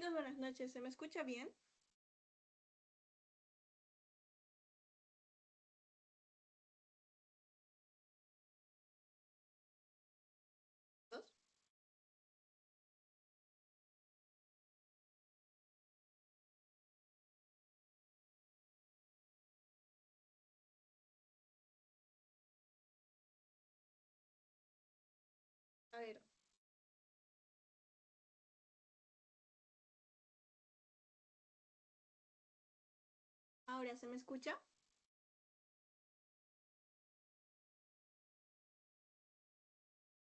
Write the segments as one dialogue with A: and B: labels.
A: Chicos, buenas noches. ¿Se me escucha bien? ¿Dos? A ver, ¿ahora se me escucha?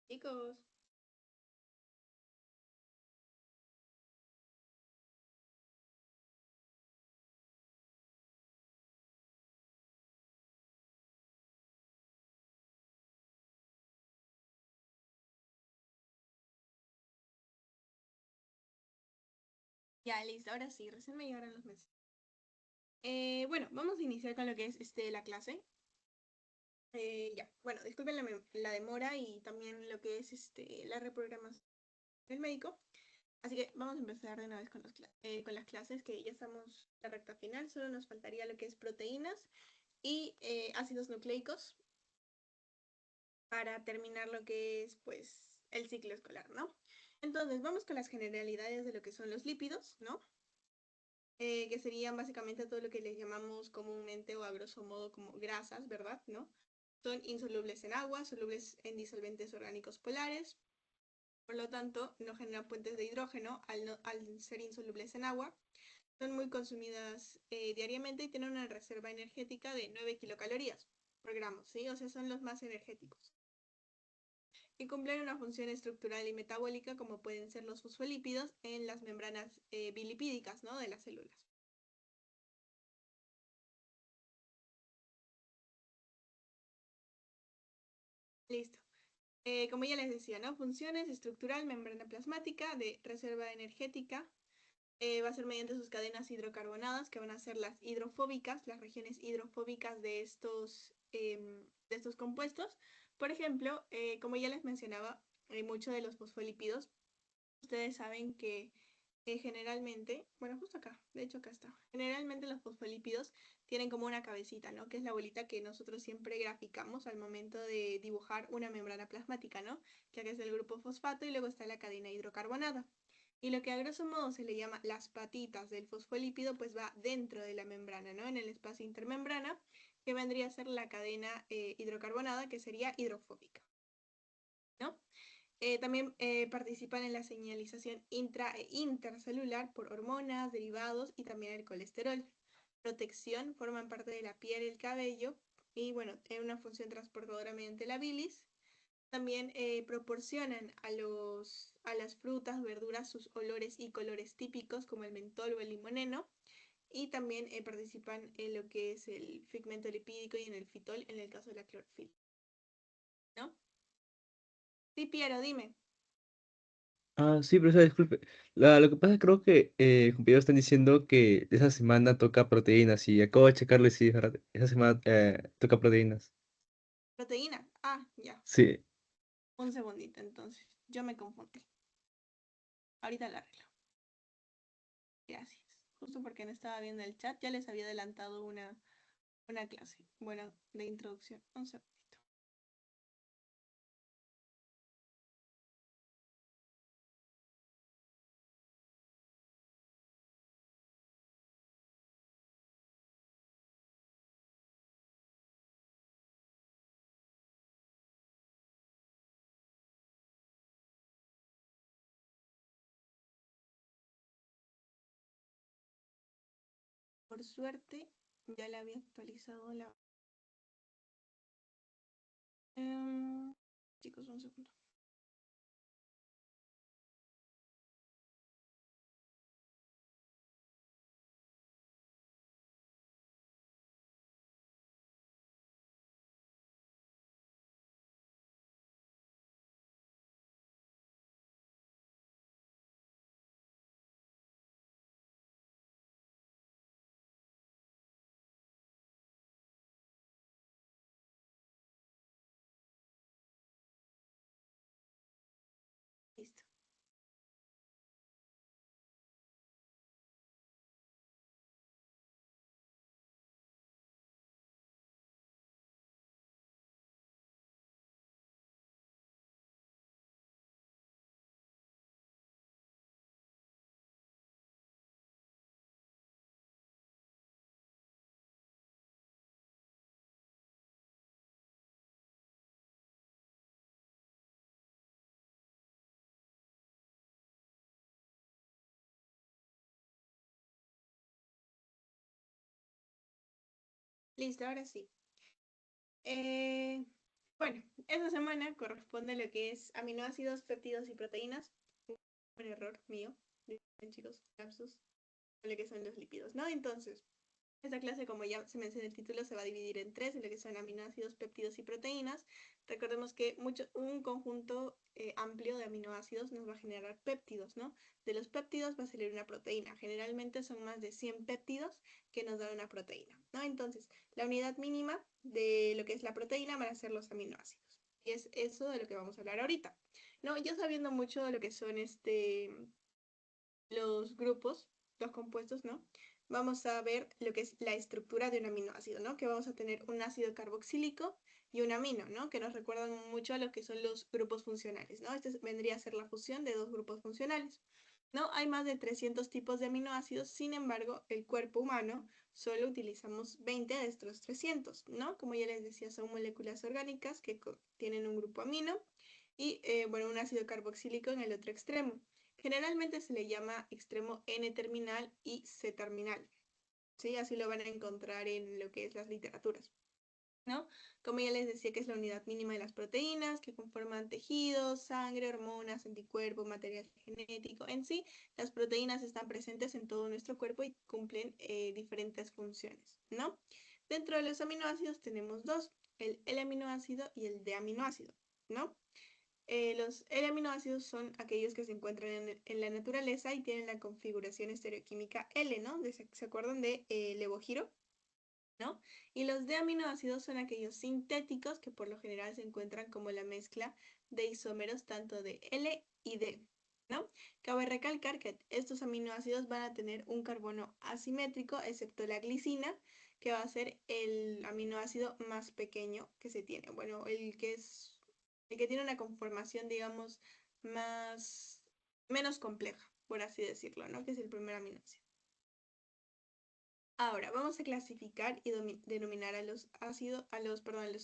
A: Chicos, ya listo, ahora sí, recién me llegaron los mensajes. Bueno, vamos a iniciar con lo que es la clase. Ya, bueno, disculpen la demora y también lo que es la reprogramación del médico. Así que vamos a empezar de una vez con las clases, que ya estamos en la recta final. Solo nos faltaría lo que es proteínas y ácidos nucleicos para terminar lo que es, pues, el ciclo escolar, ¿no? Entonces, vamos con las generalidades de lo que son los lípidos, ¿no? Que serían básicamente todo lo que les llamamos comúnmente o a grosso modo como grasas, ¿verdad? ¿No? Son insolubles en agua, solubles en disolventes orgánicos polares, por lo tanto, no generan puentes de hidrógeno al ser insolubles en agua. Son muy consumidas diariamente y tienen una reserva energética de 9 kilocalorías por gramo, ¿sí? O sea, son los más energéticos. Y cumplen una función estructural y metabólica como pueden ser los fosfolípidos en las membranas bilipídicas, ¿no? De las células. Listo. Como ya les decía, ¿no? Funciones estructural, membrana plasmática, de reserva energética. Va a ser mediante sus cadenas hidrocarbonadas, que van a ser las hidrofóbicas, las regiones hidrofóbicas de estos compuestos. Por ejemplo, como ya les mencionaba, muchos de los fosfolípidos, ustedes saben que generalmente, bueno, justo acá, de hecho acá está, generalmente los fosfolípidos tienen como una cabecita, ¿no? Que es la bolita que nosotros siempre graficamos al momento de dibujar una membrana plasmática, ¿no? Que acá es el grupo fosfato y luego está la cadena hidrocarbonada. Y lo que a grosso modo se le llama las patitas del fosfolípido, pues va dentro de la membrana, ¿no? En el espacio intermembrana, que vendría a ser la cadena hidrocarbonada, que sería hidrofóbica, ¿no? También participan en la señalización intra e intercelular por hormonas, derivados y también el colesterol. Protección, forman parte de la piel y el cabello y bueno, tienen una función transportadora mediante la bilis. También proporcionan a las frutas, verduras sus olores y colores típicos como el mentol o el limoneno y también participan en lo que es el pigmento lipídico y en el fitol en el caso de la clorofila, ¿no? Sí, Piero, dime.
B: Ah, sí, profesor, disculpe. Lo que pasa, creo que compañeros están diciendo que esa semana toca proteínas y acabo de checarlo y sí, es verdad, esa semana toca proteínas.
A: Proteína. Ah, ya.
B: Sí.
A: Un segundito, entonces. Yo me confundí. Ahorita la arreglo. Gracias. Justo porque no estaba viendo el chat, ya les había adelantado una clase. Bueno, de introducción. Un segundito. Por suerte, ya le había actualizado la... Em, chicos, un segundo. Listo. Listo, ahora sí. Bueno, esta semana corresponde a lo que es aminoácidos, péptidos y proteínas. Un error mío, disculpen, chicos, lapsus, lo que son los lípidos, ¿no? Entonces, esta clase, como ya se menciona en el título, se va a dividir en tres, en lo que son aminoácidos, péptidos y proteínas. Recordemos que un conjunto amplio de aminoácidos nos va a generar péptidos, ¿no? De los péptidos va a salir una proteína. Generalmente son más de 100 péptidos que nos dan una proteína, ¿no? Entonces, la unidad mínima de lo que es la proteína van a ser los aminoácidos. Y es eso de lo que vamos a hablar ahorita, ¿no? Ya sabiendo mucho de lo que son los grupos, los compuestos, ¿no? Vamos a ver lo que es la estructura de un aminoácido, ¿no? Que vamos a tener un ácido carboxílico y un amino, ¿no? Que nos recuerdan mucho a lo que son los grupos funcionales, ¿no? Este vendría a ser la fusión de dos grupos funcionales, ¿no? Hay más de 300 tipos de aminoácidos, sin embargo, el cuerpo humano solo utilizamos 20 de estos 300, ¿no? Como ya les decía, son moléculas orgánicas que tienen un grupo amino y, bueno, un ácido carboxílico en el otro extremo. Generalmente se le llama extremo N-terminal y C-terminal, ¿sí? Así lo van a encontrar en lo que es las literaturas, ¿no? Como ya les decía, que es la unidad mínima de las proteínas, que conforman tejidos, sangre, hormonas, anticuerpos, material genético. En sí, las proteínas están presentes en todo nuestro cuerpo y cumplen diferentes funciones, ¿no? Dentro de los aminoácidos tenemos dos, el L-aminoácido y el D-aminoácido, ¿no? Los L-aminoácidos son aquellos que se encuentran en la naturaleza y tienen la configuración estereoquímica L, ¿no? ¿Se acuerdan de levogiro? ¿No? Y los D-aminoácidos son aquellos sintéticos que por lo general se encuentran como la mezcla de isómeros tanto de L y D, ¿no? Cabe recalcar que estos aminoácidos van a tener un carbono asimétrico, excepto la glicina, que va a ser el aminoácido más pequeño que se tiene. Bueno, el que tiene una conformación, digamos, menos compleja, por así decirlo, ¿no? Que es el primer aminoácido. Ahora, vamos a clasificar y denominar a los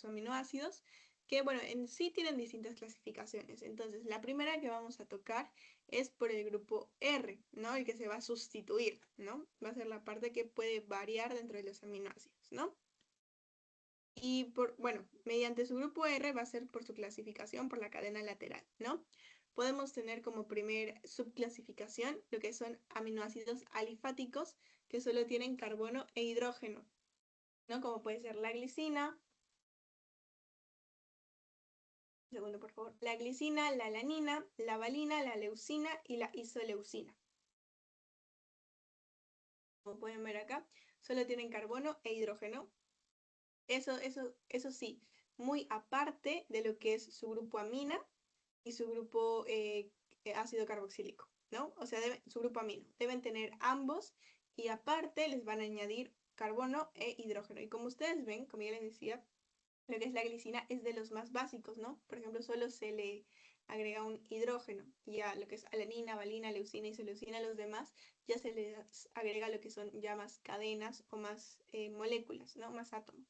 A: aminoácidos, que bueno, en sí tienen distintas clasificaciones. Entonces, la primera que vamos a tocar es por el grupo R, ¿no? El que se va a sustituir, ¿no? Va a ser la parte que puede variar dentro de los aminoácidos, ¿no? Y bueno, mediante su grupo R va a ser por su clasificación por la cadena lateral, ¿no? Podemos tener como primer subclasificación lo que son aminoácidos alifáticos que solo tienen carbono e hidrógeno, ¿no? Como puede ser la glicina, segundo por favor, la glicina, la alanina, la valina, la leucina y la isoleucina. Como pueden ver acá, solo tienen carbono e hidrógeno. Eso sí, muy aparte de lo que es su grupo amina y su grupo ácido carboxílico, ¿no? O sea, su grupo amino. Deben tener ambos y aparte les van a añadir carbono e hidrógeno. Y como ustedes ven, como ya les decía, lo que es la glicina es de los más básicos, ¿no? Por ejemplo, solo se le agrega un hidrógeno y a lo que es alanina, valina, leucina, isoleucina, a los demás ya se les agrega lo que son ya más cadenas o más moléculas, ¿no? Más átomos.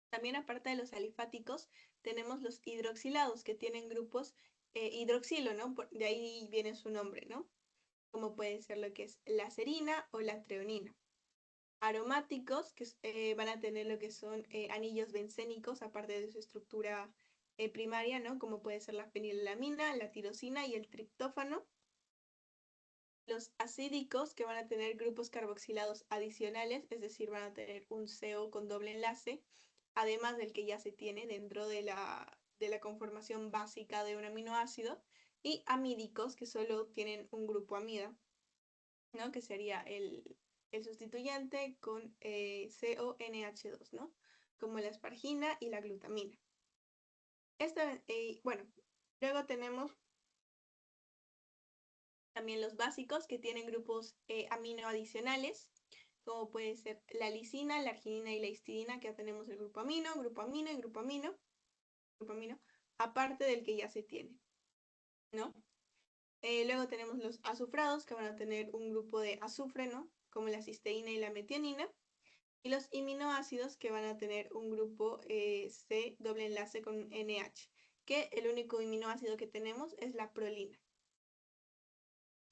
A: También aparte de los alifáticos, tenemos los hidroxilados que tienen grupos hidroxilo, ¿no? De ahí viene su nombre, ¿no? Como puede ser lo que es la serina o la treonina. Aromáticos, que van a tener lo que son anillos bencénicos, aparte de su estructura primaria, ¿no? Como puede ser la fenilalamina, la tirosina y el triptófano. Los acídicos, que van a tener grupos carboxilados adicionales, es decir, van a tener un CO con doble enlace, además del que ya se tiene dentro de la conformación básica de un aminoácido. Y amídicos, que solo tienen un grupo amida, ¿no? Que sería el sustituyente con CONH2, ¿no? Como la aspargina y la glutamina. Bueno, luego tenemos también los básicos que tienen grupos amino adicionales, como puede ser la lisina, la arginina y la histidina, que ya tenemos el grupo amino y grupo amino, aparte del que ya se tiene, ¿no? Luego tenemos los azufrados, que van a tener un grupo de azufre, ¿no? Como la cisteína y la metionina. Y los aminoácidos, que van a tener un grupo C doble enlace con NH, que el único aminoácido que tenemos es la prolina.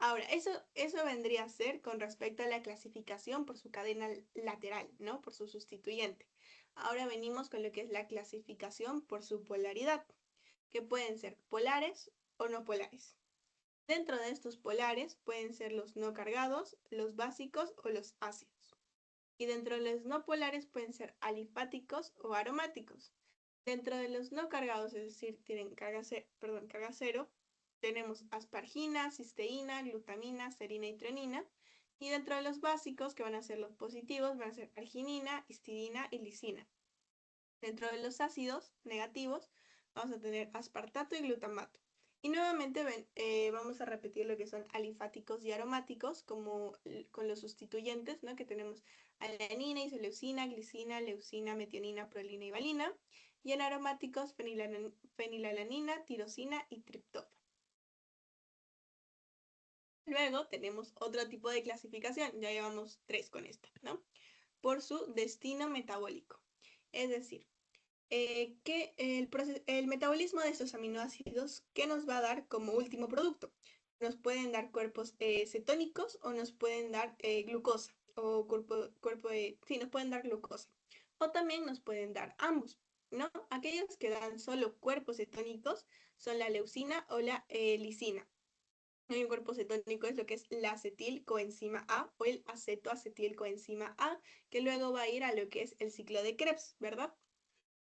A: Ahora, eso vendría a ser con respecto a la clasificación por su cadena lateral, ¿no? Por su sustituyente. Ahora venimos con lo que es la clasificación por su polaridad, que pueden ser polares o no polares. Dentro de estos polares pueden ser los no cargados, los básicos o los ácidos. Y dentro de los no polares pueden ser alifáticos o aromáticos. Dentro de los no cargados, es decir, tienen carga cero, tenemos aspargina, cisteína, glutamina, serina y treonina. Y dentro de los básicos, que van a ser los positivos, van a ser arginina, histidina y lisina. Dentro de los ácidos negativos, vamos a tener aspartato y glutamato. Y nuevamente vamos a repetir lo que son alifáticos y aromáticos, como con los sustituyentes, ¿no? Que tenemos alanina, isoleucina, glicina, leucina, metionina, prolina y valina. Y en aromáticos, fenilalanina, tirosina y triptófano. Luego tenemos otro tipo de clasificación, ya llevamos 3 con esta, ¿no? Por su destino metabólico. Es decir, que el metabolismo de estos aminoácidos, ¿qué nos va a dar como último producto? Nos pueden dar cuerpos cetónicos o nos pueden dar glucosa, o sí, nos pueden dar glucosa. O también nos pueden dar ambos, ¿no? Aquellos que dan solo cuerpos cetónicos son la leucina o la lisina. Un cuerpo cetónico es lo que es la acetilcoenzima A o el acetoacetilcoenzima A, que luego va a ir a lo que es el ciclo de Krebs, ¿verdad?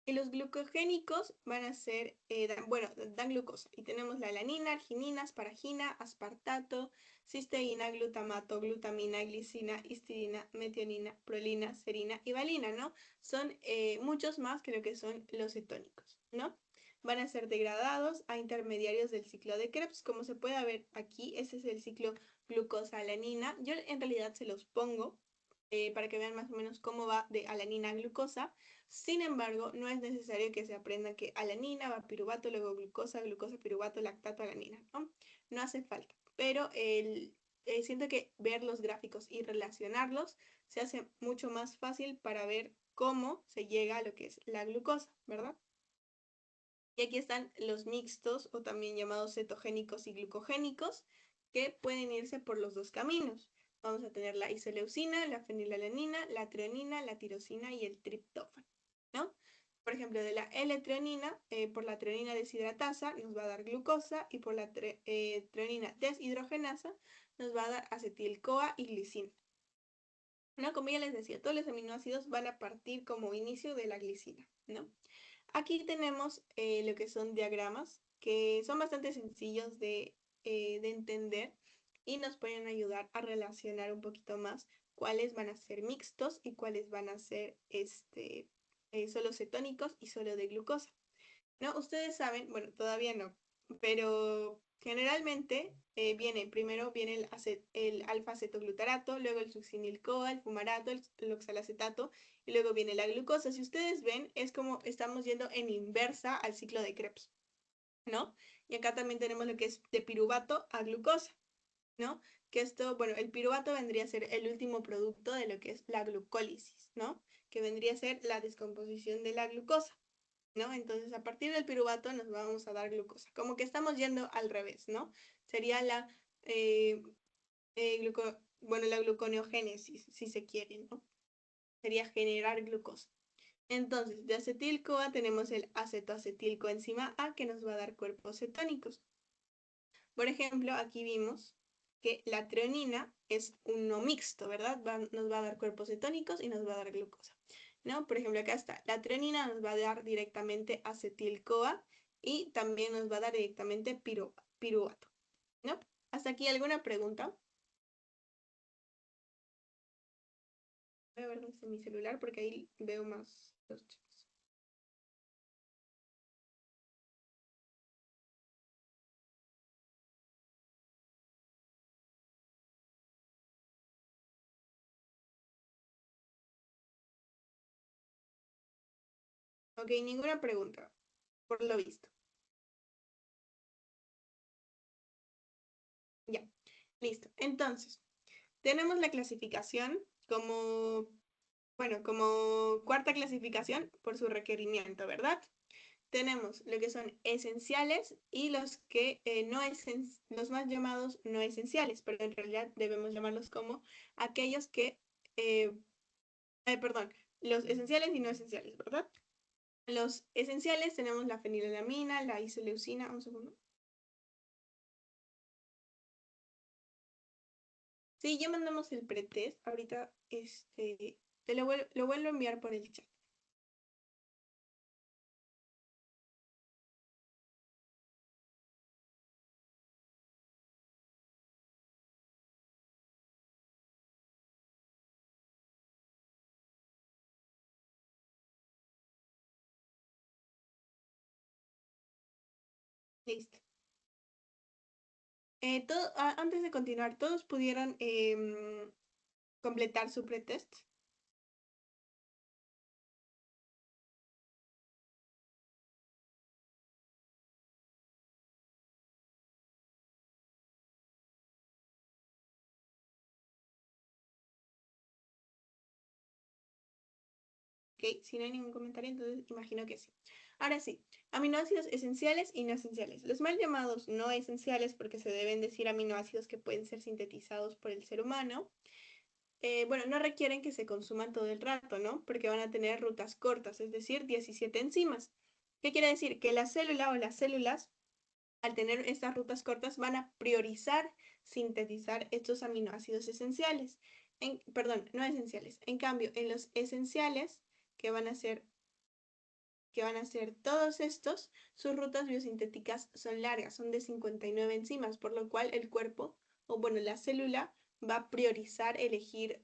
A: Y los glucogénicos van a ser, dan glucosa. Y tenemos la alanina, arginina, asparagina, aspartato, cisteína, glutamato, glutamina, glicina, histidina, metionina, prolina, serina y valina, ¿no? Son muchos más que lo que son los cetónicos, ¿no? Van a ser degradados a intermediarios del ciclo de Krebs. Como se puede ver aquí, ese es el ciclo glucosa-alanina. Yo en realidad se los pongo para que vean más o menos cómo va de alanina a glucosa. Sin embargo, no es necesario que se aprenda que alanina va piruvato, luego glucosa, glucosa, piruvato, lactato, alanina, ¿no? No hace falta. Pero siento que ver los gráficos y relacionarlos se hace mucho más fácil para ver cómo se llega a lo que es la glucosa, ¿verdad? Y aquí están los mixtos o también llamados cetogénicos y glucogénicos que pueden irse por los dos caminos. Vamos a tener la isoleucina, la fenilalanina, la treonina, la tirosina y el triptófano, ¿no? Por ejemplo, de la L-treonina, por la treonina deshidratasa nos va a dar glucosa y por la treonina deshidrogenasa nos va a dar acetil-CoA y glicina. ¿No? Como ya les decía, todos los aminoácidos van a partir como inicio de la glicina, ¿no? Aquí tenemos lo que son diagramas, que son bastante sencillos de entender y nos pueden ayudar a relacionar un poquito más cuáles van a ser mixtos y cuáles van a ser solo cetónicos y solo de glucosa. ¿No? Ustedes saben, bueno, todavía no, pero generalmente primero viene el alfa-acetoglutarato, luego el succinil-CoA, el fumarato, el oxalacetato, y luego viene la glucosa. Si ustedes ven, es como estamos yendo en inversa al ciclo de Krebs, ¿no? Y acá también tenemos lo que es de piruvato a glucosa, ¿no? Que esto, bueno, el piruvato vendría a ser el último producto de lo que es la glucólisis, ¿no? Que vendría a ser la descomposición de la glucosa. ¿No? Entonces, a partir del piruvato nos vamos a dar glucosa. Como que estamos yendo al revés, ¿no? Sería eh, la gluconeogénesis, si se quiere, ¿no? Sería generar glucosa. Entonces, de acetil-CoA tenemos el acetoacetilcoenzima A que nos va a dar cuerpos cetónicos. Por ejemplo, aquí vimos que la treonina es uno mixto, ¿verdad? Nos va a dar cuerpos cetónicos y nos va a dar glucosa, ¿no? Por ejemplo, acá está, la treonina nos va a dar directamente acetil-CoA y también nos va a dar directamente piruvato, ¿no? ¿Hasta aquí alguna pregunta? Voy a ver desde mi celular porque ahí veo más los chicos. Ok, ninguna pregunta, por lo visto. Ya, listo. Entonces, tenemos la clasificación como, bueno, como cuarta clasificación por su requerimiento, ¿verdad? tenemos lo que son esenciales y los que los más llamados no esenciales, pero en realidad debemos llamarlos como aquellos que, perdón, los esenciales y no esenciales, ¿verdad? Los esenciales tenemos la fenilalanina, la isoleucina, un segundo. Sí, ya mandamos el pretest, ahorita te lo vuelvo a enviar por el chat. Listo. Antes de continuar, ¿todos pudieron completar su pretest? Ok, si no hay ningún comentario, entonces imagino que sí. Ahora sí, aminoácidos esenciales y no esenciales. Los mal llamados no esenciales, porque se deben decir aminoácidos que pueden ser sintetizados por el ser humano, bueno, no requieren que se consuman todo el rato, ¿no? Porque van a tener rutas cortas, es decir, 17 enzimas. ¿Qué quiere decir? Que la célula o las células, al tener estas rutas cortas, van a priorizar sintetizar estos aminoácidos esenciales. Perdón, no esenciales. En cambio, en los esenciales, que van a ser todos estos, sus rutas biosintéticas son largas, son de 59 enzimas, por lo cual el cuerpo, o bueno, la célula, va a priorizar elegir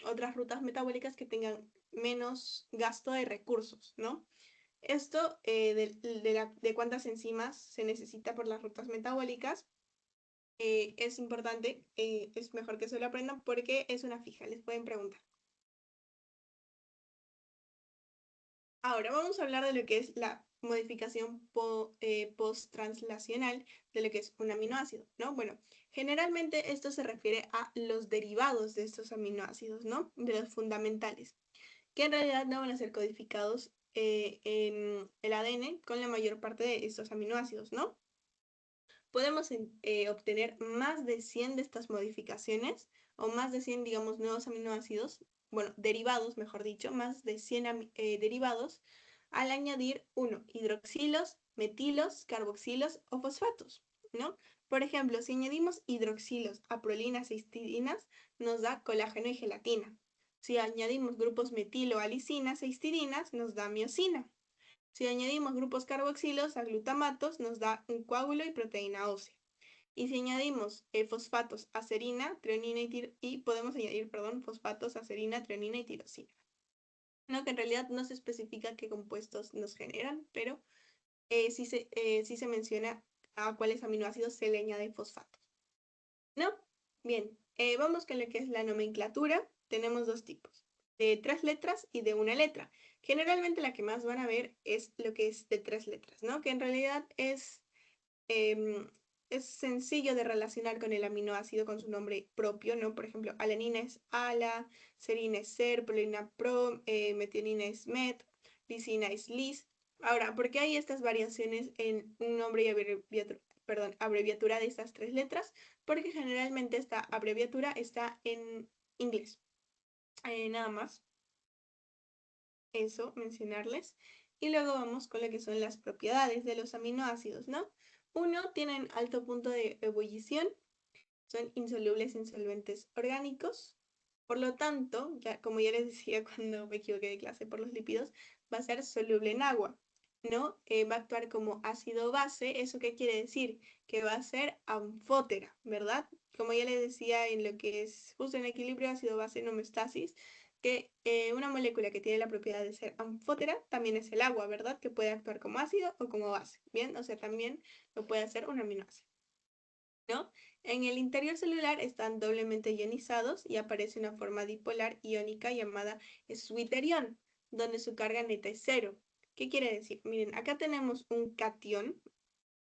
A: otras rutas metabólicas que tengan menos gasto de recursos, ¿no? Esto de cuántas enzimas se necesita por las rutas metabólicas es importante, es mejor que se lo aprendan porque es una fija, les pueden preguntar. Ahora vamos a hablar de lo que es la modificación post-translacional de lo que es un aminoácido, ¿no? Bueno, generalmente esto se refiere a los derivados de estos aminoácidos, ¿no? De los fundamentales, que en realidad no van a ser codificados en el ADN con la mayor parte de estos aminoácidos, ¿no? Podemos obtener más de 100 de estas modificaciones o más de 100, digamos, nuevos aminoácidos, bueno, derivados, mejor dicho, más de 100 derivados al añadir hidroxilos, metilos, carboxilos o fosfatos, ¿no? Por ejemplo, si añadimos hidroxilos a prolinas e histidinas, nos da colágeno y gelatina. Si añadimos grupos metilo a lisinas e histidinas, nos da miosina. Si añadimos grupos carboxilos a glutamatos, nos da un coágulo y proteína ósea. Y si añadimos fosfatos a serina, treonina y podemos añadir, perdón, fosfatos a serina, treonina y tirosina. No, que en realidad no se especifica qué compuestos nos generan, pero sí se menciona a cuáles aminoácidos se le añade fosfatos. ¿No? Bien, vamos con lo que es la nomenclatura. Tenemos dos tipos, de 3 letras y de una letra. Generalmente la que más van a ver es lo que es de 3 letras, ¿no? Que en realidad es sencillo de relacionar con el aminoácido con su nombre propio, ¿no? Por ejemplo, alanina es ALA, serina es SER, prolina PRO, metionina es MET, lisina es LIS. Ahora, ¿por qué hay estas variaciones en un nombre y abreviatura de estas 3 letras? Porque generalmente esta abreviatura está en inglés. Nada más eso, mencionarles. Y luego vamos con lo que son las propiedades de los aminoácidos, ¿no? Uno, tienen alto punto de ebullición, son insolubles en solventes orgánicos. Por lo tanto, como ya les decía cuando me equivoqué de clase por los lípidos, va a ser soluble en agua, ¿no? Va a actuar como ácido base. ¿Eso qué quiere decir? Que va a ser anfótera, ¿verdad? Como ya les decía en lo que es justo en equilibrio ácido base en homeostasis, que una molécula que tiene la propiedad de ser anfótera también es el agua, ¿verdad? Que puede actuar como ácido o como base, ¿bien? O sea, también lo puede hacer un aminoácido, ¿no? En el interior celular están doblemente ionizados y aparece una forma dipolar iónica llamada zwitterión, donde su carga neta es cero. ¿Qué quiere decir? Miren, acá tenemos un catión,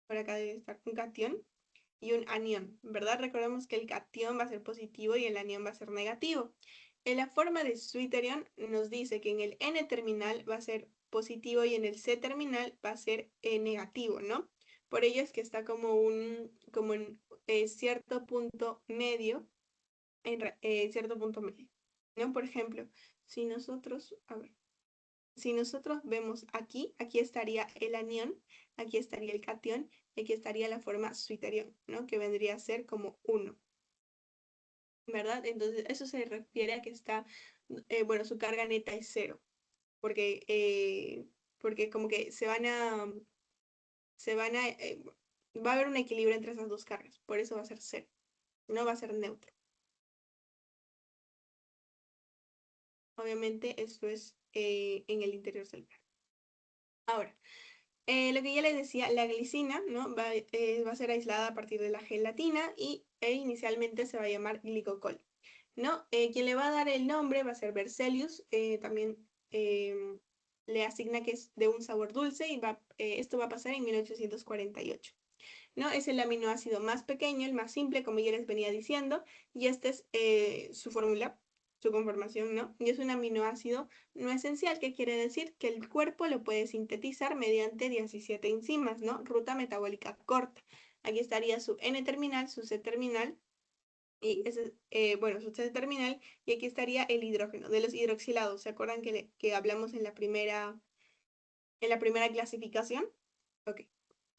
A: por acá debe estar un catión y un anión, ¿verdad? Recordemos que el catión va a ser positivo y el anión va a ser negativo. En la forma de zwitterión nos dice que en el N terminal va a ser positivo y en el C terminal va a ser negativo, ¿no? Por ello es que está como en cierto punto medio, cierto punto medio, ¿no? Por ejemplo, si nosotros, a ver, si nosotros vemos aquí estaría el anión, aquí estaría el catión, y aquí estaría la forma suiterión, ¿no? Que vendría a ser como 1, ¿verdad? Entonces, eso se refiere a que está, bueno, su carga neta es 0, porque como que va a haber un equilibrio entre esas dos cargas, por eso va a ser 0, no va a ser neutro. Obviamente, esto es en el interior celular. Ahora, lo que ya les decía, la glicina, ¿no? Va a ser aislada a partir de la gelatina e inicialmente se va a llamar glicocol, ¿no? Quien le va a dar el nombre va a ser Berzelius, también le asigna que es de un sabor dulce y esto va a pasar en 1848. ¿No? Es el aminoácido más pequeño, el más simple, como ya les venía diciendo, y esta es su fórmula, su conformación, ¿no? Y es un aminoácido no esencial, que quiere decir que el cuerpo lo puede sintetizar mediante 17 enzimas, ¿no? Ruta metabólica corta. Aquí estaría su N terminal, su C terminal, y ese, bueno, su C terminal, y aquí estaría el hidrógeno, de los hidroxilados. ¿Se acuerdan que hablamos en la primera clasificación? Ok,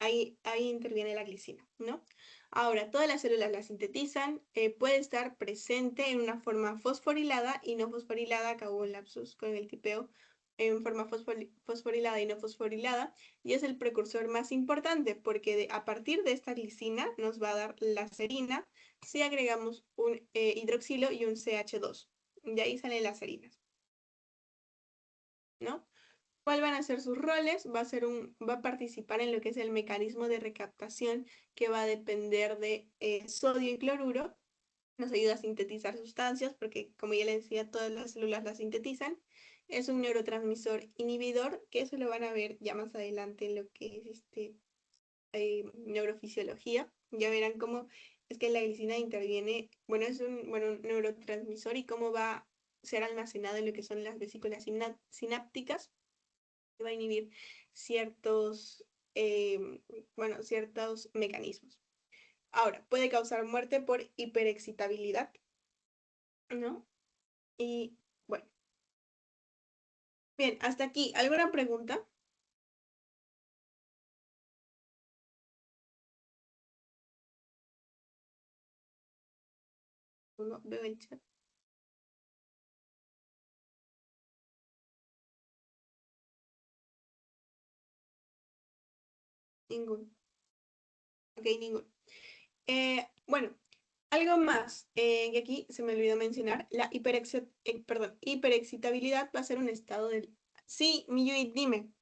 A: ahí interviene la glicina, ¿no? Ahora, todas las células la sintetizan, puede estar presente en una forma fosforilada y no fosforilada, acabó un lapsus con el tipeo, en forma fosforilada y no fosforilada, y es el precursor más importante porque a partir de esta glicina nos va a dar la serina si agregamos un hidroxilo y un CH2. De ahí salen las serinas, ¿no? ¿Cuál van a ser sus roles? Va a participar en lo que es el mecanismo de recaptación, que va a depender de sodio y cloruro. Nos ayuda a sintetizar sustancias porque, como ya les decía, todas las células las sintetizan. Es un neurotransmisor inhibidor, que eso lo van a ver ya más adelante en lo que es neurofisiología. Ya verán cómo es que la glicina interviene, bueno, es un neurotransmisor y cómo va a ser almacenado en lo que son las vesículas sinápticas, va a inhibir ciertos, ciertos mecanismos. Ahora, puede causar muerte por hiperexcitabilidad, ¿no? Y bueno, bien, hasta aquí. ¿Alguna pregunta? No veo el chat. Ninguno. Ok, ninguno. Bueno, algo más que aquí se me olvidó mencionar, hiperexcitabilidad va a ser un estado del... Sí, Miyui, dime.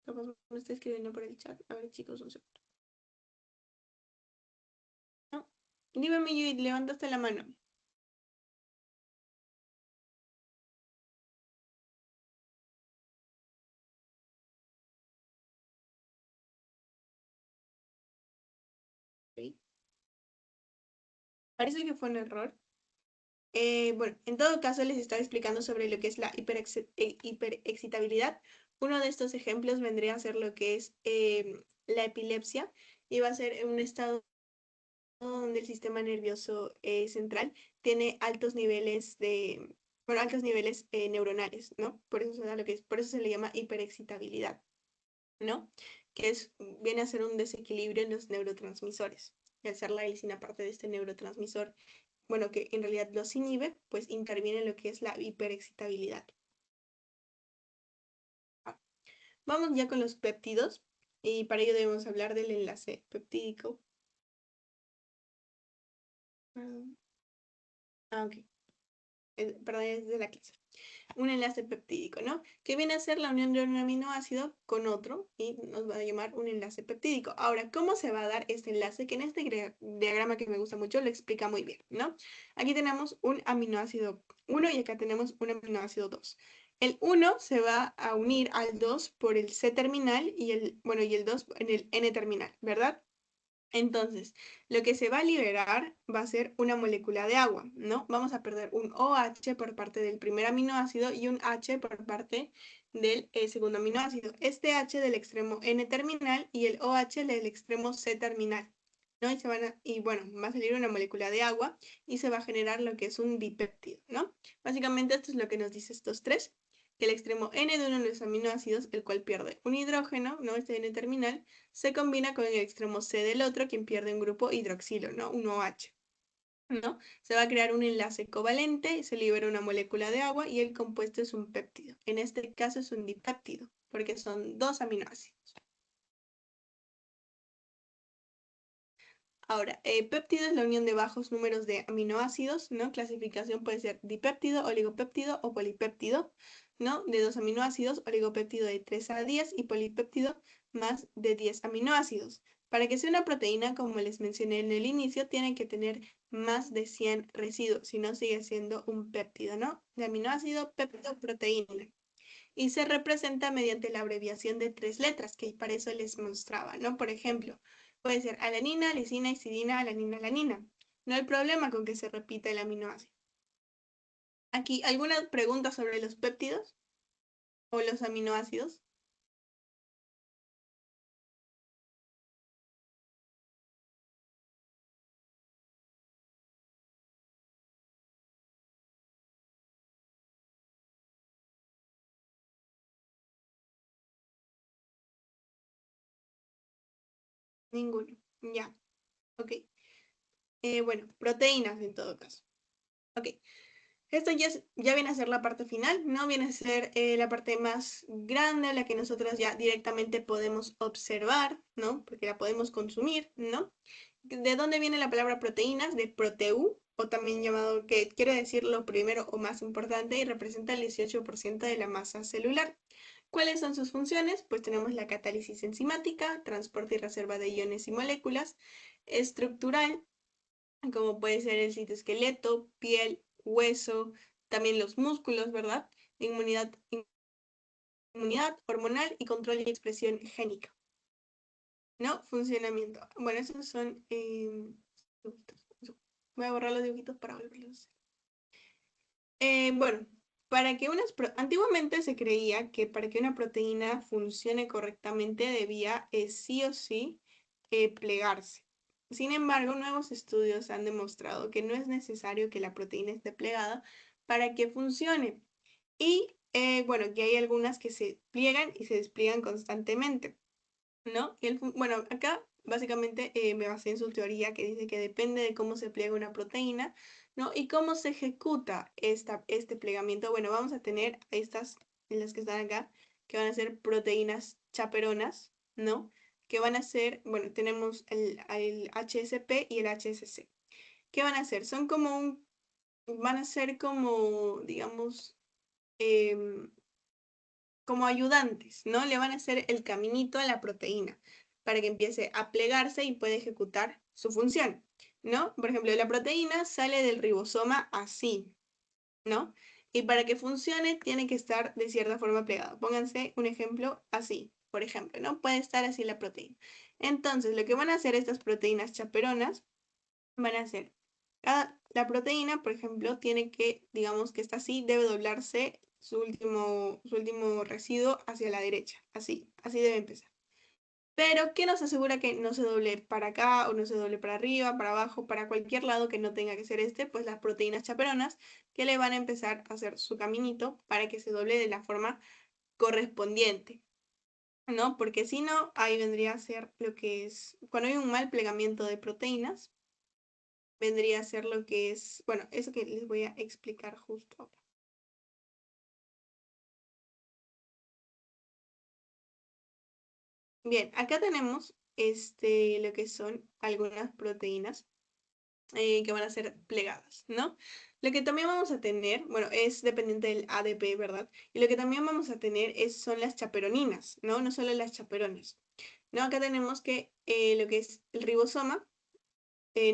A: Capaz me está escribiendo por el chat. A ver, chicos, un segundo. No. Dime, Miyui, levantaste la mano. Ok. Parece que fue un error. Bueno, en todo caso les estaba explicando sobre lo que es la hiperexcitabilidad. Uno de estos ejemplos vendría a ser lo que es la epilepsia, y va a ser un estado donde el sistema nervioso central tiene altos niveles altos niveles neuronales, ¿no? Por eso se le llama hiperexcitabilidad, ¿no? Viene a ser un desequilibrio en los neurotransmisores. Y al ser la glicina parte de este neurotransmisor, bueno, que en realidad los inhibe, pues interviene en lo que es la hiperexcitabilidad. Ah, vamos ya con los péptidos, y para ello debemos hablar del enlace peptídico. Ok. Perdón, es de la clase. un enlace peptídico, ¿no? Que viene a ser la unión de un aminoácido con otro y nos va a llamar un enlace peptídico. Ahora, ¿cómo se va a dar este enlace? Que en este diagrama que me gusta mucho lo explica muy bien, ¿no? Aquí tenemos un aminoácido 1 y acá tenemos un aminoácido 2. El 1 se va a unir al 2 por el C terminal y el 2 en el N terminal, ¿verdad? Entonces, lo que se va a liberar va a ser una molécula de agua, ¿no? Vamos a perder un OH por parte del primer aminoácido y un H por parte del segundo aminoácido. Este H del extremo N terminal y el OH del extremo C terminal, ¿no? Y bueno, va a salir una molécula de agua y se va a generar lo que es un dipéptido, ¿no? Básicamente esto es lo que nos dice estos tres, que el extremo N de uno de los aminoácidos, el cual pierde un hidrógeno, ¿no? Este N terminal, se combina con el extremo C del otro, quien pierde un grupo hidroxilo, ¿no? Un OH, ¿no? Se va a crear un enlace covalente, se libera una molécula de agua y el compuesto es un péptido. En este caso es un dipéptido, porque son dos aminoácidos. Ahora, péptido es la unión de bajos números de aminoácidos, ¿no? Clasificación puede ser dipéptido, oligopéptido o polipéptido, ¿no? De 2 aminoácidos, oligopéptido de 3 a 10 y polipéptido más de 10 aminoácidos. Para que sea una proteína, como les mencioné en el inicio, tiene que tener más de 100 residuos, si no sigue siendo un péptido, ¿no? De aminoácido, péptido, proteína. Y se representa mediante la abreviación de 3 letras, que para eso les mostraba, ¿no? Por ejemplo, puede ser alanina, lisina, histidina, alanina, alanina. No hay problema con que se repita el aminoácido. Aquí, ¿alguna pregunta sobre los péptidos o los aminoácidos? Ninguno. Ya, ok. Bueno, proteínas en todo caso. Ok. Esto ya viene a ser la parte final, ¿no? Viene a ser la parte más grande, la que nosotros ya directamente podemos observar, ¿no? Porque la podemos consumir, ¿no? ¿De dónde viene la palabra proteínas? De proteu, o también llamado, que quiere decir lo primero o más importante y representa el 18% de la masa celular. ¿Cuáles son sus funciones? Pues tenemos la catálisis enzimática, transporte y reserva de iones y moléculas, estructural, como puede ser el citoesqueleto, piel, hueso, también los músculos, ¿verdad? Inmunidad, inmunidad hormonal y control y expresión génica, ¿no? Funcionamiento. Bueno, esos son dibujitos. Voy a borrar los dibujitos para volverlos a hacer. Bueno, antiguamente se creía que para que una proteína funcione correctamente debía sí o sí plegarse. Sin embargo, nuevos estudios han demostrado que no es necesario que la proteína esté plegada para que funcione. Y bueno, que hay algunas que se pliegan y se despliegan constantemente, ¿no? Bueno, acá básicamente me basé en su teoría que dice que depende de cómo se pliega una proteína, ¿no? Y cómo se ejecuta este plegamiento. Bueno, vamos a tener estas, las que están acá, que van a ser proteínas chaperonas, ¿no? Que van a ser, bueno, tenemos el HSP y el HSC. ¿Qué van a hacer? Van a ser como, digamos, em, como ayudantes, ¿no? Le van a hacer el caminito a la proteína para que empiece a plegarse y pueda ejecutar su función, ¿no? Por ejemplo, la proteína sale del ribosoma así, ¿no? Y para que funcione tiene que estar de cierta forma plegado. Pónganse un ejemplo así, por ejemplo, ¿no? Puede estar así la proteína. Entonces, lo que van a hacer estas proteínas chaperonas, van a hacer, la proteína, por ejemplo, tiene que, digamos que está así, debe doblarse su último residuo hacia la derecha, así debe empezar. Pero, ¿qué nos asegura que no se doble para acá o no se doble para arriba, para abajo, para cualquier lado que no tenga que ser este? Pues las proteínas chaperonas que le van a empezar a hacer su caminito para que se doble de la forma correspondiente, ¿no? Porque si no, ahí vendría a ser lo que es, cuando hay un mal plegamiento de proteínas, vendría a ser lo que es, bueno, eso que les voy a explicar justo ahora. Bien, acá tenemos lo que son algunas proteínas. que van a ser plegadas, ¿no? Lo que también vamos a tener, bueno, es dependiente del ADP, ¿verdad? Y lo que también vamos a tener son las chaperoninas, ¿no? No solo las chaperones, ¿no? Acá tenemos que lo que es el ribosoma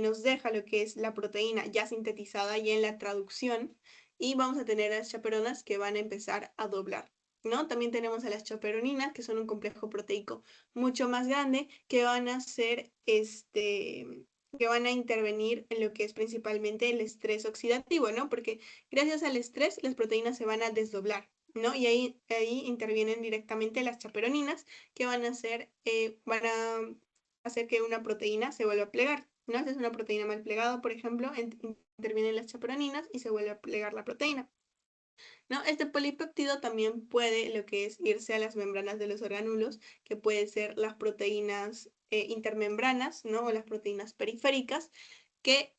A: nos deja lo que es la proteína ya sintetizada y en la traducción y vamos a tener a las chaperonas que van a empezar a doblar, ¿no? También tenemos a las chaperoninas que son un complejo proteico mucho más grande que van a ser que van a intervenir en lo que es principalmente el estrés oxidativo, ¿no? Porque gracias al estrés las proteínas se van a desdoblar, ¿no? Y ahí intervienen directamente las chaperoninas que van a hacer que una proteína se vuelva a plegar, ¿no? Si es una proteína mal plegada, por ejemplo, intervienen las chaperoninas y se vuelve a plegar la proteína, ¿no? Este polipéptido también puede lo que es irse a las membranas de los orgánulos, que pueden ser las proteínas intermembranas, ¿no? O las proteínas periféricas, que,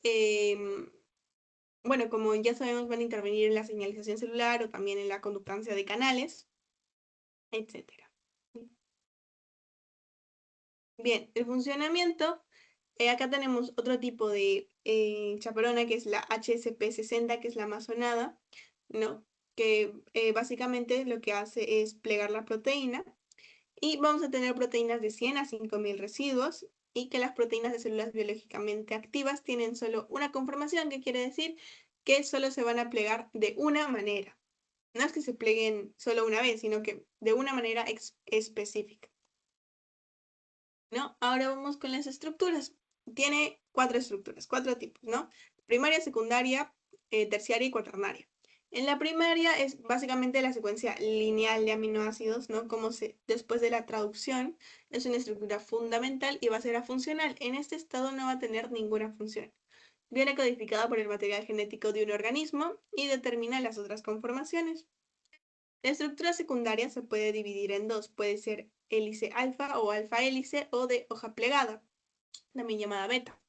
A: bueno, como ya sabemos, van a intervenir en la señalización celular o también en la conductancia de canales, etcétera. Bien, el funcionamiento, acá tenemos otro tipo de chaperona que es la HSP60, que es la más sonada, ¿no? Que básicamente lo que hace es plegar la proteína y vamos a tener proteínas de 100 a 5000 residuos y que las proteínas de células biológicamente activas tienen solo una conformación, que quiere decir que solo se van a plegar de una manera. No es que se pleguen solo una vez, sino que de una manera específica, ¿no? Ahora vamos con las estructuras. Tiene cuatro estructuras, cuatro tipos, ¿no? Primaria, secundaria, terciaria y cuaternaria. En la primaria es básicamente la secuencia lineal de aminoácidos, ¿no? Después de la traducción es una estructura fundamental y va a ser afuncional. En este estado no va a tener ninguna función. Viene codificada por el material genético de un organismo y determina las otras conformaciones. La estructura secundaria se puede dividir en dos, puede ser hélice alfa o alfa hélice o de hoja plegada, también llamada beta,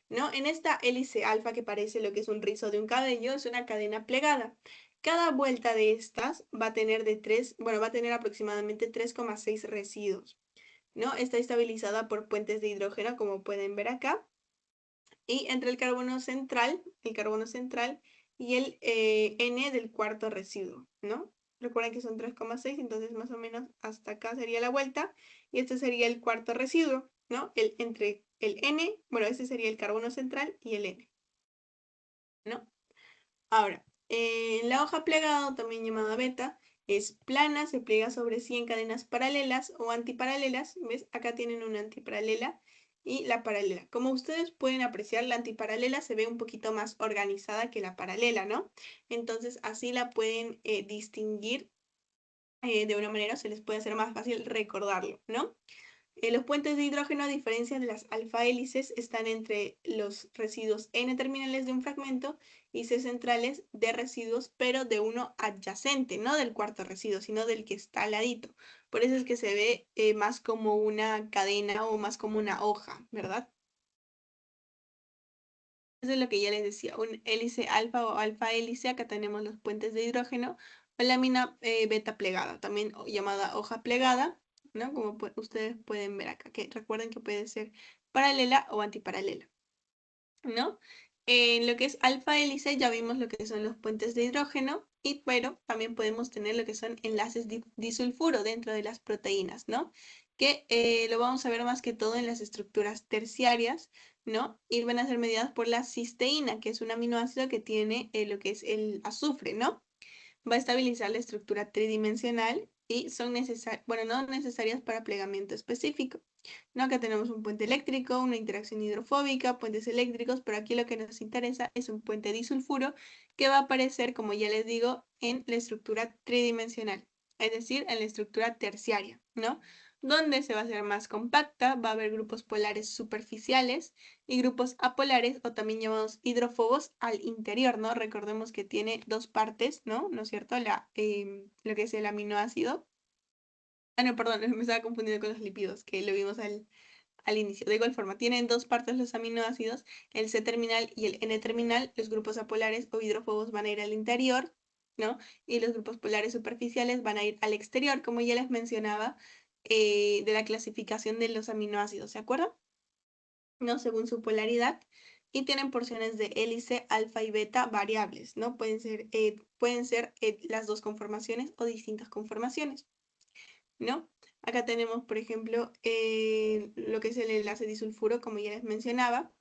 A: ¿no? En esta hélice alfa que parece lo que es un rizo de un cabello, es una cadena plegada. Cada vuelta de estas va a tener va a tener aproximadamente 3,6 residuos, ¿no? Está estabilizada por puentes de hidrógeno, como pueden ver acá, y entre el carbono central y el N del cuarto residuo, ¿no? Recuerden que son 3,6, entonces más o menos hasta acá sería la vuelta, y este sería el cuarto residuo, ¿no? Entre el N, bueno, este sería el carbono central y el N, ¿no? Ahora, la hoja plegada, también llamada beta, es plana, se pliega sobre 100 cadenas paralelas o antiparalelas. ¿Ves? Acá tienen una antiparalela y la paralela. Como ustedes pueden apreciar, la antiparalela se ve un poquito más organizada que la paralela, ¿no? Entonces, así la pueden distinguir de una manera, se les puede hacer más fácil recordarlo, ¿no? Los puentes de hidrógeno, a diferencia de las alfa hélices, están entre los residuos N terminales de un fragmento y C centrales de residuos, pero de uno adyacente, no del cuarto residuo, sino del que está al ladito. Por eso es que se ve más como una cadena o más como una hoja, ¿verdad? Eso es lo que ya les decía, un hélice alfa o alfa hélice, acá tenemos los puentes de hidrógeno, o lámina beta plegada, también llamada hoja plegada, ¿no? Como ustedes pueden ver acá, que recuerden que puede ser paralela o antiparalela, ¿no? En lo que es alfa hélice ya vimos lo que son los puentes de hidrógeno, pero también podemos tener lo que son enlaces disulfuro dentro de las proteínas, ¿no? Que lo vamos a ver más que todo en las estructuras terciarias, ¿no? Y van a ser mediadas por la cisteína, que es un aminoácido que tiene lo que es el azufre, ¿no? Va a estabilizar la estructura tridimensional y son bueno, no necesarias para plegamiento específico. ¿No? Acá tenemos un puente eléctrico, una interacción hidrofóbica, puentes eléctricos, pero aquí lo que nos interesa es un puente disulfuro que va a aparecer, como ya les digo, en la estructura tridimensional, es decir, en la estructura terciaria, ¿no? Donde se va a hacer más compacta, va a haber grupos polares superficiales y grupos apolares o también llamados hidrófobos al interior, ¿no? Recordemos que tiene dos partes, ¿no? ¿No es cierto? Lo que es el aminoácido. Ah, no, perdón, me estaba confundiendo con los lípidos, que lo vimos al inicio. De igual forma, tienen dos partes los aminoácidos, el C terminal y el N terminal. Los grupos apolares o hidrófobos van a ir al interior, ¿no? Y los grupos polares superficiales van a ir al exterior, como ya les mencionaba, de la clasificación de los aminoácidos, ¿se acuerdan? ¿No? Según su polaridad. y tienen porciones de hélice alfa y beta variables, ¿no? Pueden ser las dos conformaciones o distintas conformaciones, ¿no? Acá tenemos, por ejemplo, lo que es el enlace disulfuro, como ya les mencionaba,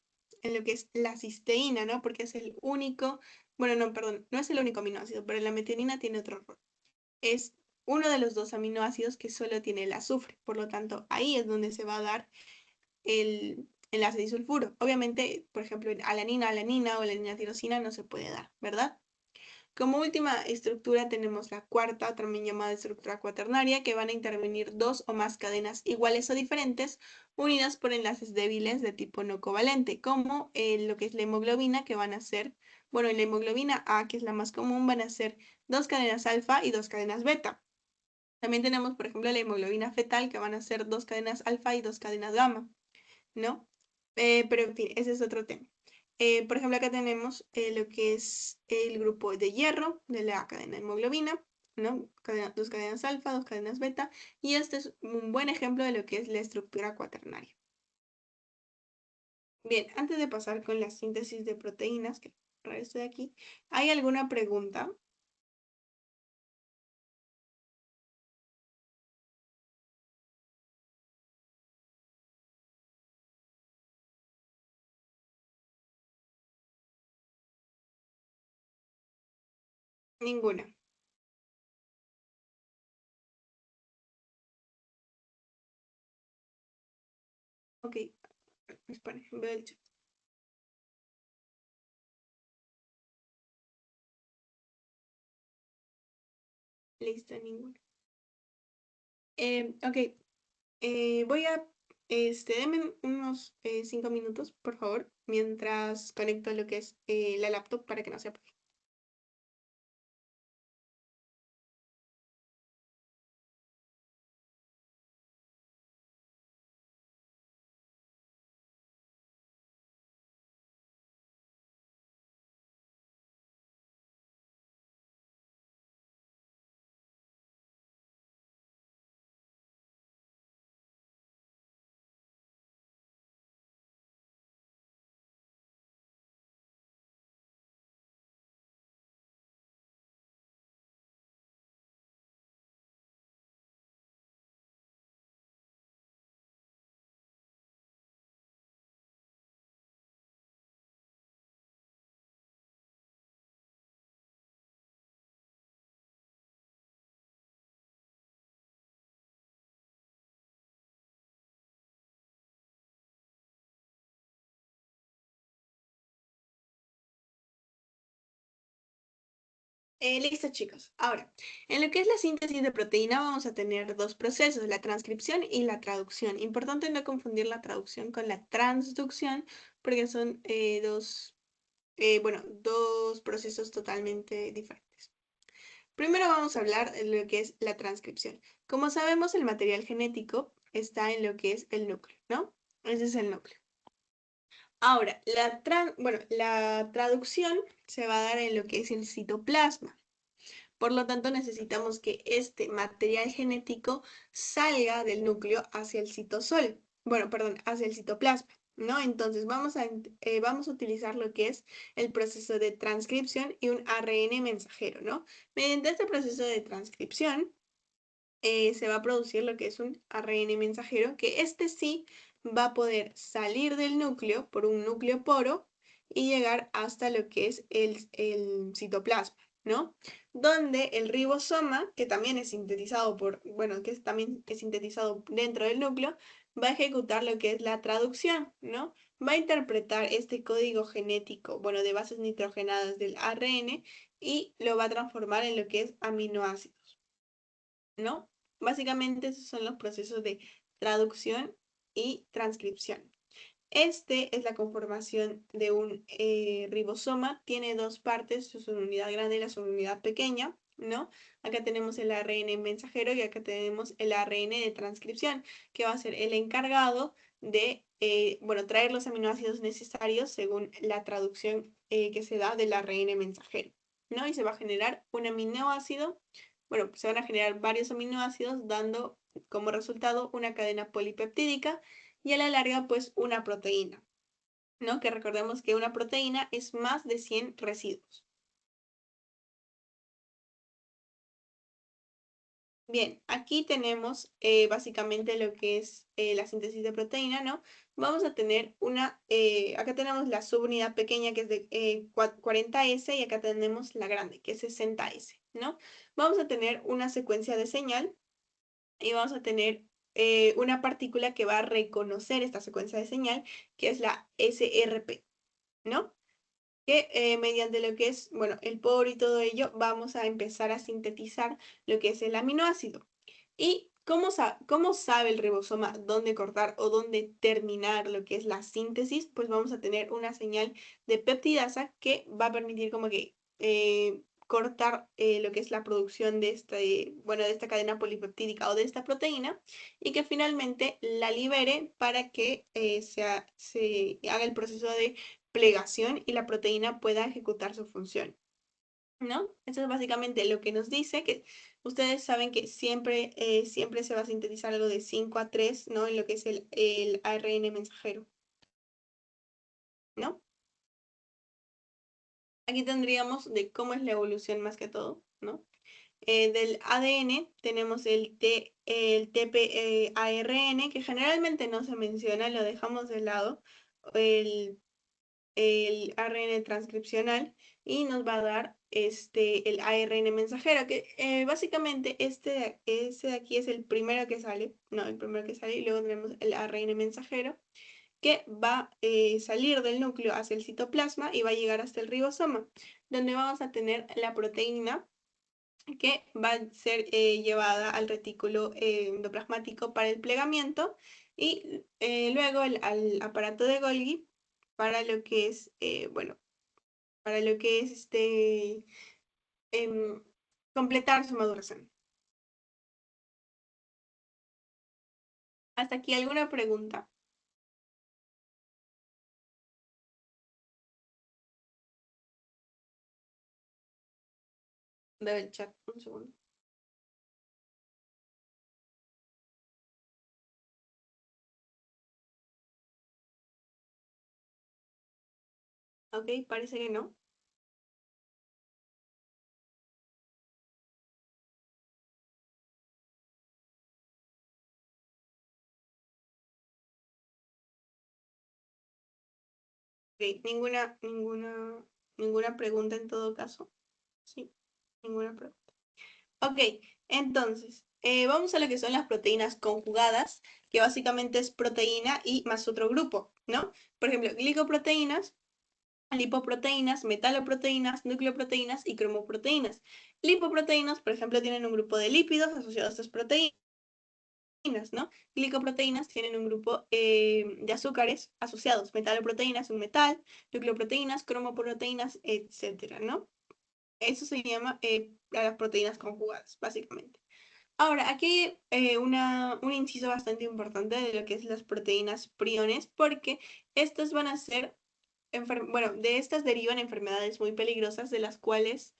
A: en lo que es la cisteína, ¿no? Porque es el único, bueno, no, perdón, no es el único aminoácido, pero la metionina tiene otro rol. Es uno de los dos aminoácidos que solo tiene el azufre, por lo tanto, ahí es donde se va a dar el enlace disulfuro. Obviamente, por ejemplo, en alanina o alanina-tirosina no se puede dar, ¿verdad? Como última estructura tenemos la cuarta, también llamada estructura cuaternaria, que van a intervenir dos o más cadenas iguales o diferentes, unidas por enlaces débiles de tipo no covalente, como lo que es la hemoglobina, que van a ser, bueno, en la hemoglobina A, que es la más común, van a ser dos cadenas alfa y dos cadenas beta. También tenemos, por ejemplo, la hemoglobina fetal, que van a ser dos cadenas alfa y dos cadenas gamma, ¿no? Pero en fin, ese es otro tema. Por ejemplo, acá tenemos lo que es el grupo de hierro de la cadena de hemoglobina, ¿no? Dos cadenas alfa, dos cadenas beta, y este es un buen ejemplo de lo que es la estructura cuaternaria. Bien, antes de pasar con la síntesis de proteínas, que ahora estoy aquí, ¿hay alguna pregunta? Ninguna. Ok, esperen, veo el chat. Listo, ninguna. Ok, voy a, denme unos 5 minutos, por favor, mientras conecto lo que es la laptop para que no se apague. Listo, chicos. Ahora, en lo que es la síntesis de proteína vamos a tener dos procesos, la transcripción y la traducción. Importante no confundir la traducción con la transducción, porque son dos procesos totalmente diferentes. Primero vamos a hablar de lo que es la transcripción. Como sabemos, el material genético está en lo que es el núcleo, ¿no? Ese es el núcleo. Ahora, la traducción se va a dar en lo que es el citoplasma. Por lo tanto, necesitamos que este material genético salga del núcleo hacia el citosol. Bueno, perdón, hacia el citoplasma, ¿no? Entonces vamos a utilizar lo que es el proceso de transcripción y un ARN mensajero, ¿no? Mediante este proceso de transcripción se va a producir lo que es un ARN mensajero, que este sí va a poder salir del núcleo por un núcleo poro y llegar hasta lo que es el citoplasma, ¿no? Donde el ribosoma, que también es sintetizado también es sintetizado dentro del núcleo, va a ejecutar lo que es la traducción, ¿no? Va a interpretar este código genético, bueno, de bases nitrogenadas del ARN y lo va a transformar en lo que es aminoácidos, ¿no? Básicamente esos son los procesos de traducción y transcripción. Este es la conformación de un ribosoma. Tiene dos partes, su unidad grande y la unidad pequeña, ¿no? Acá tenemos el ARN mensajero y acá tenemos el ARN de transcripción, que va a ser el encargado de, traer los aminoácidos necesarios según la traducción que se da del ARN mensajero, ¿no? Y se va a generar un aminoácido, se van a generar varios aminoácidos dando como resultado una cadena polipeptídica y a la larga pues una proteína. ¿no? Que recordemos que una proteína es más de 100 residuos. Bien, aquí tenemos básicamente lo que es la síntesis de proteína, ¿no? Vamos a tener acá tenemos la subunidad pequeña que es de 40S y acá tenemos la grande que es 60S, ¿no? Vamos a tener una secuencia de señal y vamos a tener una partícula que va a reconocer esta secuencia de señal, que es la SRP, ¿no? Que mediante lo que es, bueno, el poro y todo ello, vamos a empezar a sintetizar lo que es el aminoácido. ¿Y cómo sabe el ribosoma dónde cortar o dónde terminar lo que es la síntesis? Pues vamos a tener una señal de peptidasa que va a permitir como que cortar lo que es la producción de bueno, de esta cadena polipeptídica o de esta proteína y que finalmente la libere para que se haga el proceso de plegación y la proteína pueda ejecutar su función. ¿No? Eso es básicamente lo que nos dice que ustedes saben que siempre se va a sintetizar algo de 5 a 3, ¿no? En lo que es el ARN mensajero, ¿no? Aquí tendríamos de cómo es la evolución más que todo, ¿no? Del ADN tenemos el TPARN, que generalmente no se menciona, lo dejamos de lado, el el ARN transcripcional y nos va a dar el ARN mensajero, que básicamente ese de aquí es el primero que sale, no, el primero que sale, y luego tenemos el ARN mensajero, que va a salir del núcleo hacia el citoplasma y va a llegar hasta el ribosoma, donde vamos a tener la proteína que va a ser llevada al retículo endoplasmático para el plegamiento y luego al aparato de Golgi para lo que es, bueno, para lo que es em, completar su maduración. ¿Hasta aquí alguna pregunta del chat? Un segundo. Ok, parece que no. Ok, ninguna pregunta en todo caso. Sí, ninguna pregunta. Ok, entonces, vamos a lo que son las proteínas conjugadas, que básicamente es proteína y más otro grupo, ¿no? Por ejemplo, glicoproteínas, lipoproteínas, metaloproteínas, nucleoproteínas y cromoproteínas. Lipoproteínas, por ejemplo, tienen un grupo de lípidos asociados a estas proteínas, ¿no? Glicoproteínas tienen un grupo de azúcares asociados. Metaloproteínas, un metal, nucleoproteínas, cromoproteínas, etcétera, ¿no? Eso se llama las proteínas conjugadas, básicamente. Ahora, aquí hay un inciso bastante importante de lo que es las proteínas priones, porque estas van a ser, bueno, de estas derivan enfermedades muy peligrosas, de las cuales,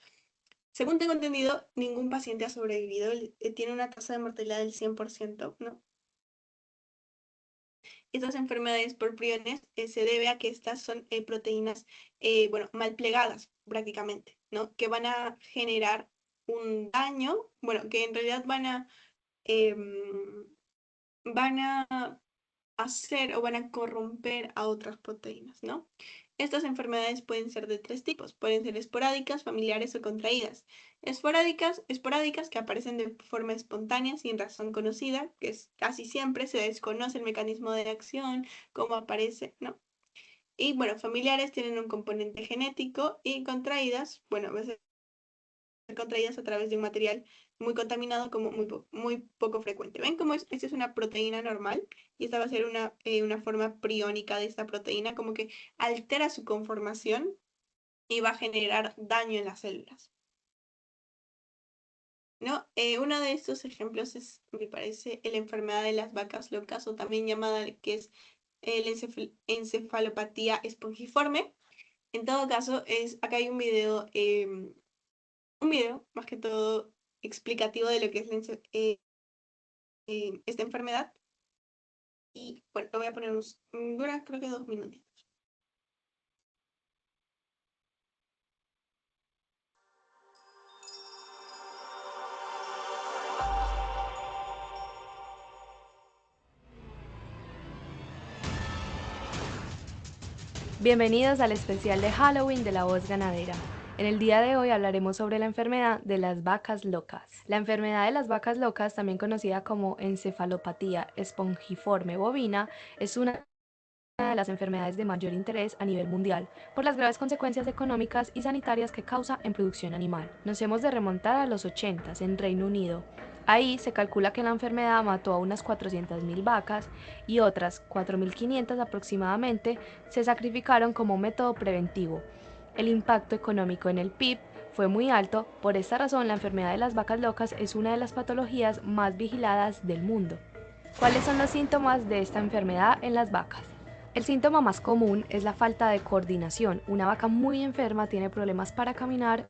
A: según tengo entendido, ningún paciente ha sobrevivido, tiene una tasa de mortalidad del 100%, ¿no? Estas enfermedades por priones se debe a que estas son proteínas, bueno, mal plegadas prácticamente, ¿no? Que van a generar un daño, bueno, que en realidad em, van a hacer o van a corromper a otras proteínas, ¿no? Estas enfermedades pueden ser de tres tipos, pueden ser esporádicas, familiares o contraídas. Esporádicas que aparecen de forma espontánea sin razón conocida, que es casi siempre se desconoce el mecanismo de acción, cómo aparece, ¿no? Y bueno, familiares tienen un componente genético y contraídas, bueno, a veces contraídas a través de un material muy contaminado como muy poco frecuente. ¿Ven cómo esta es una proteína normal? Y esta va a ser una forma priónica de esta proteína, como que altera su conformación y va a generar daño en las células. ¿No? Uno de estos ejemplos es, me parece, la enfermedad de las vacas locas o también llamada que es la encefalopatía espongiforme. En todo caso, acá hay un video más que todo explicativo de lo que es esta enfermedad. Y bueno, lo voy a poner dura creo que 2 minutitos.
C: Bienvenidos al especial de Halloween de La Voz Ganadera. En el día de hoy hablaremos sobre la enfermedad de las vacas locas. La enfermedad de las vacas locas, también conocida como encefalopatía espongiforme bovina, es una de las enfermedades de mayor interés a nivel mundial por las graves consecuencias económicas y sanitarias que causa en producción animal. Nos hemos de remontar a los 80 en Reino Unido. Ahí se calcula que la enfermedad mató a unas 400.000 vacas y otras 4.500 aproximadamente se sacrificaron como método preventivo. El impacto económico en el PIB fue muy alto, por esta razón la enfermedad de las vacas locas es una de las patologías más vigiladas del mundo. ¿Cuáles son los síntomas de esta enfermedad en las vacas? El síntoma más común es la falta de coordinación. Una vaca muy enferma tiene problemas para caminar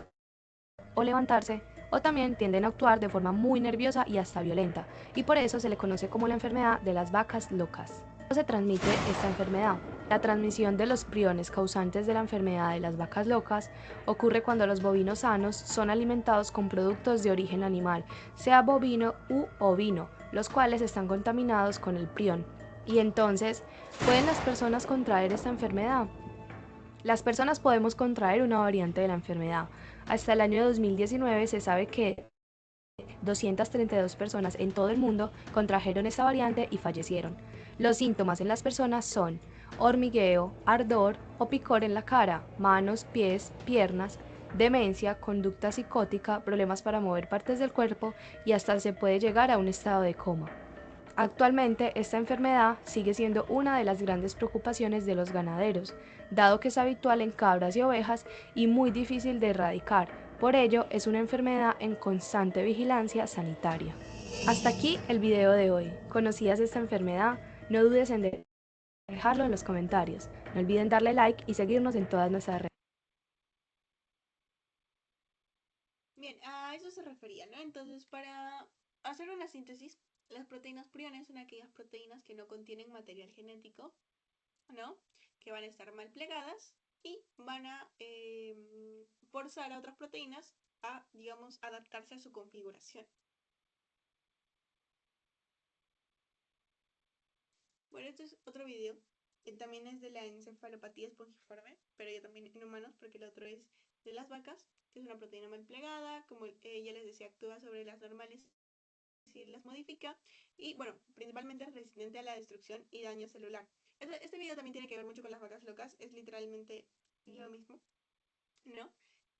C: o levantarse, o también tienden a actuar de forma muy nerviosa y hasta violenta, y por eso se le conoce como la enfermedad de las vacas locas. ¿Cómo se transmite esta enfermedad? La transmisión de los priones causantes de la enfermedad de las vacas locas ocurre cuando los bovinos sanos son alimentados con productos de origen animal, sea bovino u ovino, los cuales están contaminados con el prión. Y entonces, ¿pueden las personas contraer esta enfermedad? Las personas podemos contraer una variante de la enfermedad. Hasta el año 2019 se sabe que 232 personas en todo el mundo contrajeron esta variante y fallecieron. Los síntomas en las personas son hormigueo, ardor o picor en la cara, manos, pies, piernas, demencia, conducta psicótica, problemas para mover partes del cuerpo y hasta se puede llegar a un estado de coma. Actualmente, esta enfermedad sigue siendo una de las grandes preocupaciones de los ganaderos, dado que es habitual en cabras y ovejas y muy difícil de erradicar. Por ello, es una enfermedad en constante vigilancia sanitaria. Hasta aquí el video de hoy. ¿Conocías esta enfermedad? No dudes en dejarlo en los comentarios. No olviden darle like y seguirnos en todas nuestras redes.
A: Bien, a eso se refería, ¿no? Entonces, para hacer una síntesis, las proteínas priones son aquellas proteínas que no contienen material genético, ¿no? Que van a estar mal plegadas y van a forzar a otras proteínas a, digamos, adaptarse a su configuración. Bueno, este es otro video, que también es de la encefalopatía espongiforme, pero ya también en humanos, porque el otro es de las vacas, que es una proteína mal plegada, como ya les decía, actúa sobre las normales y las modifica, y bueno, principalmente es resistente a la destrucción y daño celular. Este video también tiene que ver mucho con las vacas locas, es literalmente lo mismo, ¿no?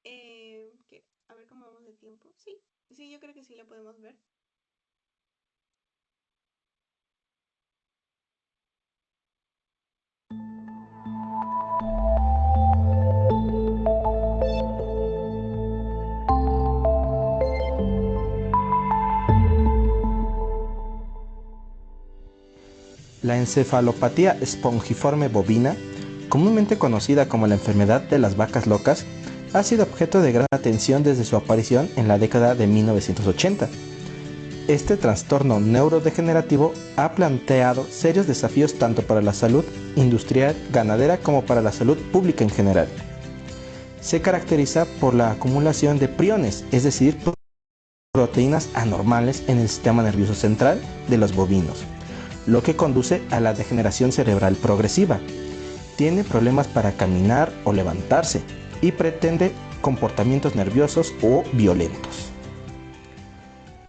A: A ver cómo vamos de tiempo. Sí, yo creo que sí lo podemos ver.
D: La encefalopatía espongiforme bovina, comúnmente conocida como la enfermedad de las vacas locas, ha sido objeto de gran atención desde su aparición en la década de 1980. Este trastorno neurodegenerativo ha planteado serios desafíos tanto para la salud industrial ganadera como para la salud pública en general. Se caracteriza por la acumulación de priones, es decir, proteínas anormales en el sistema nervioso central de los bovinos, lo que conduce a la degeneración cerebral progresiva. Tiene problemas para caminar o levantarse y pretende comportamientos nerviosos o violentos.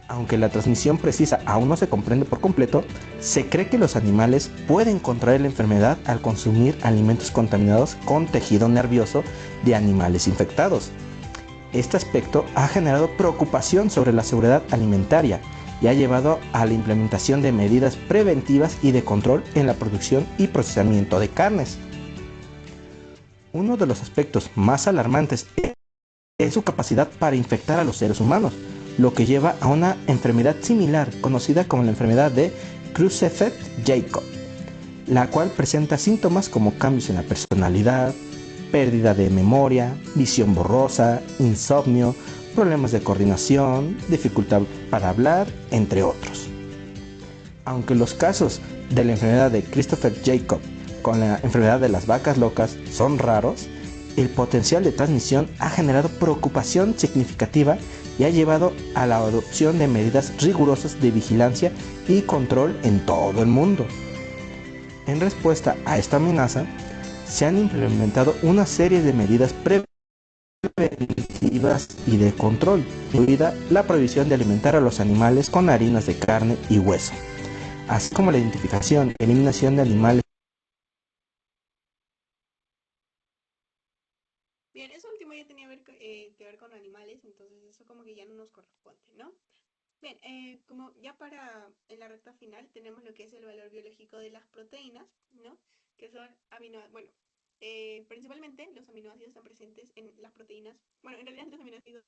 D: Aunque la transmisión precisa aún no se comprende por completo, se cree que los animales pueden contraer la enfermedad al consumir alimentos contaminados con tejido nervioso de animales infectados. Este aspecto ha generado preocupación sobre la seguridad alimentaria y ha llevado a la implementación de medidas preventivas y de control en la producción y procesamiento de carnes. Uno de los aspectos más alarmantes es su capacidad para infectar a los seres humanos, lo que lleva a una enfermedad similar conocida como la enfermedad de Creutzfeldt-Jakob, la cual presenta síntomas como cambios en la personalidad, pérdida de memoria, visión borrosa, insomnio, problemas de coordinación, dificultad para hablar, entre otros. Aunque los casos de la enfermedad de Creutzfeldt-Jakob con la enfermedad de las vacas locas son raros, el potencial de transmisión ha generado preocupación significativa y ha llevado a la adopción de medidas rigurosas de vigilancia y control en todo el mundo. En respuesta a esta amenaza, se han implementado una serie de medidas preventivas y de control, incluida la prohibición de alimentar a los animales con harinas de carne y hueso, así como la identificación, eliminación de animales.
A: Bien, eso último ya tenía que ver con animales, entonces eso como que ya no nos corresponde, ¿no? Bien, como ya en la recta final tenemos lo que es el valor biológico de las proteínas, ¿no? Que son bueno, principalmente los aminoácidos están presentes en las proteínas, bueno, en realidad los aminoácidos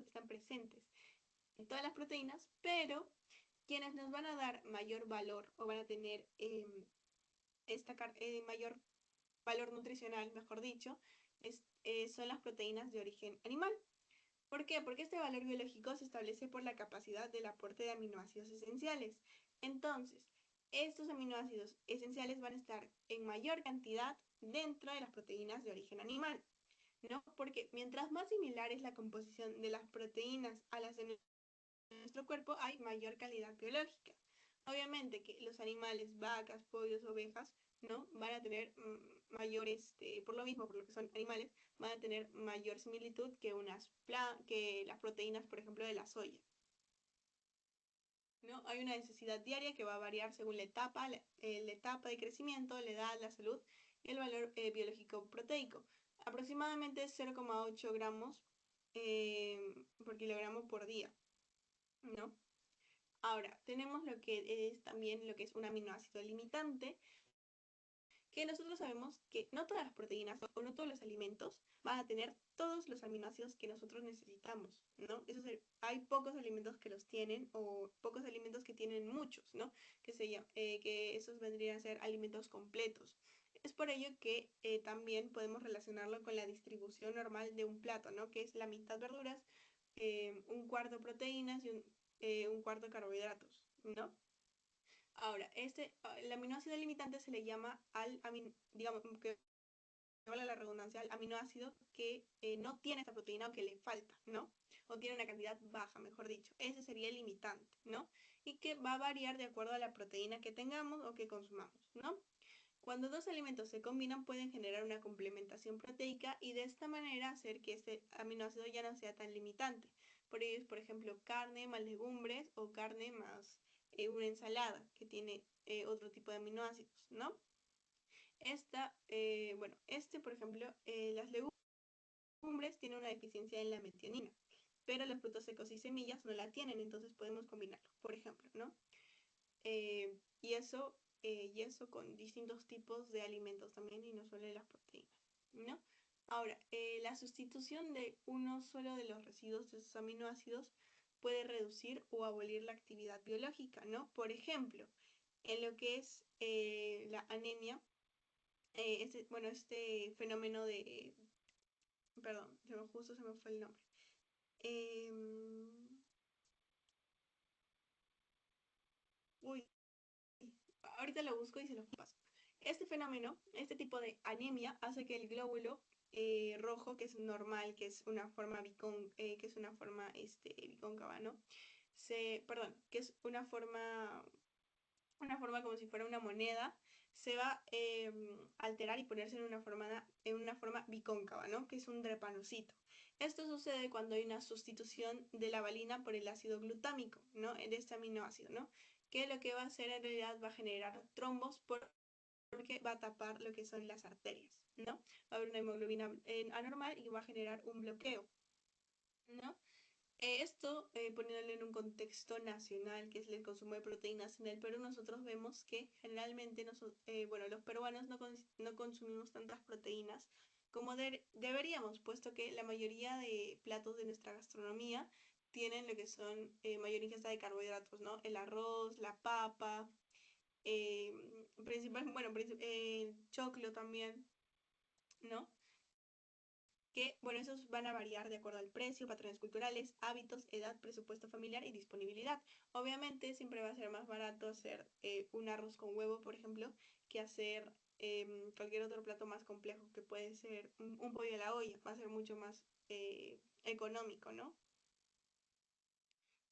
A: están presentes en todas las proteínas, pero quienes nos van a dar mayor valor o van a tener mayor valor nutricional, mejor dicho, son las proteínas de origen animal. ¿Por qué? Porque este valor biológico se establece por la capacidad del aporte de aminoácidos esenciales. Entonces, estos aminoácidos esenciales van a estar en mayor cantidad dentro de las proteínas de origen animal, ¿no? Porque mientras más similar es la composición de las proteínas a las de nuestro cuerpo, hay mayor calidad biológica. Obviamente que los animales, vacas, pollos, ovejas, ¿no? Van a tener mayores, por lo mismo, por lo que son animales, van a tener mayor similitud que que las proteínas, por ejemplo, de la soya, ¿no? Hay una necesidad diaria que va a variar según la etapa de crecimiento, la edad, la salud y el valor biológico proteico. Aproximadamente 0,8 gramos por kilogramo por día, ¿no? Ahora, tenemos lo que es también lo que es un aminoácido limitante, que nosotros sabemos que no todas las proteínas o no todos los alimentos van a tener todos los aminoácidos que nosotros necesitamos, ¿no? Hay pocos alimentos que los tienen o pocos alimentos que tienen muchos, ¿no? Que esos vendrían a ser alimentos completos. Es por ello que también podemos relacionarlo con la distribución normal de un plato, ¿no? Que es la mitad verduras, un cuarto proteínas y un cuarto carbohidratos, ¿no? Ahora, el aminoácido limitante se le llama digamos, que vale la redundancia, al aminoácido que no tiene esta proteína o que le falta, ¿no? O tiene una cantidad baja, mejor dicho. Ese sería el limitante, ¿no? Y que va a variar de acuerdo a la proteína que tengamos o que consumamos, ¿no? Cuando dos alimentos se combinan pueden generar una complementación proteica y de esta manera hacer que este aminoácido ya no sea tan limitante. Por ello, por ejemplo, carne más legumbres o carne más una ensalada que tiene otro tipo de aminoácidos, ¿no? Por ejemplo, las legumbres tienen una deficiencia en la metionina, pero los frutos secos y semillas no la tienen, entonces podemos combinarlo, por ejemplo, ¿no? Y eso con distintos tipos de alimentos también y no solo de las proteínas, ¿no? Ahora, la sustitución de uno solo de los residuos de esos aminoácidos puede reducir o abolir la actividad biológica, ¿no? Por ejemplo, en lo que es la anemia, este fenómeno perdón, justo se me fue el nombre. Uy, ahorita lo busco y se los paso. Este fenómeno, este tipo de anemia, hace que el glóbulo rojo, que es normal, que es una forma bicóncava, ¿no? Que es una forma como si fuera una moneda, se va a alterar y ponerse en una forma bicóncava, ¿no? Que es un drepanocito. Esto sucede cuando hay una sustitución de la valina por el ácido glutámico, ¿no? De este aminoácido, ¿no? Que lo que va a hacer en realidad va a generar trombos porque va a tapar lo que son las arterias, ¿no? Va a haber una hemoglobina anormal y va a generar un bloqueo, ¿no? Poniéndolo en un contexto nacional, que es el consumo de proteínas en el Perú, nosotros vemos que generalmente los peruanos no consumimos tantas proteínas como deberíamos, puesto que la mayoría de platos de nuestra gastronomía tienen lo que son mayor ingesta de carbohidratos, ¿no? El arroz, la papa, choclo también, ¿no? Que, bueno, esos van a variar de acuerdo al precio, patrones culturales, hábitos, edad, presupuesto familiar y disponibilidad. Obviamente siempre va a ser más barato hacer un arroz con huevo, por ejemplo, que hacer cualquier otro plato más complejo, que puede ser un pollo a la olla, va a ser mucho más económico, ¿no?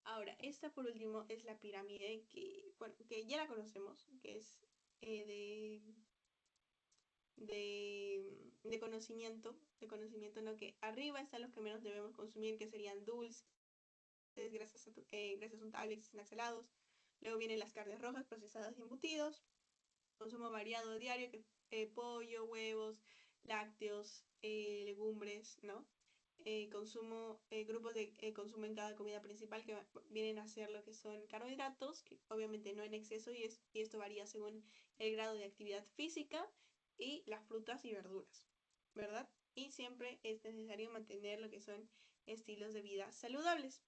A: Ahora, esta por último es la pirámide que ya la conocemos, que es de de conocimiento, ¿no? Que arriba están los que menos debemos consumir, que serían dulces, grasas untables, snacks salados. Luego vienen las carnes rojas, procesadas y embutidos. Consumo variado diario, que pollo, huevos, lácteos, legumbres, ¿no? Grupos de consumo en cada comida principal que vienen a ser lo que son carbohidratos, que obviamente no en exceso y esto varía según el grado de actividad física, y las frutas y verduras, ¿verdad? Y siempre es necesario mantener lo que son estilos de vida saludables.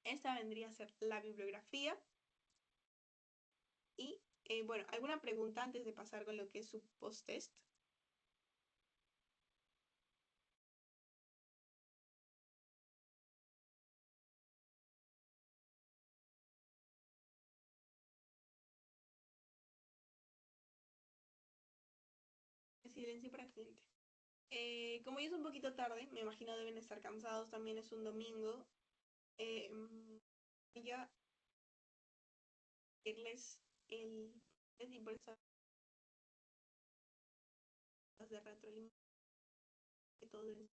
A: Esta vendría a ser la bibliografía. Y bueno, ¿alguna pregunta antes de pasar con lo que es su post-test? Silencio para cliente. Como ya es un poquito tarde, me imagino deben estar cansados, también es un domingo. Voy a irles el de retroalimentación que todo es.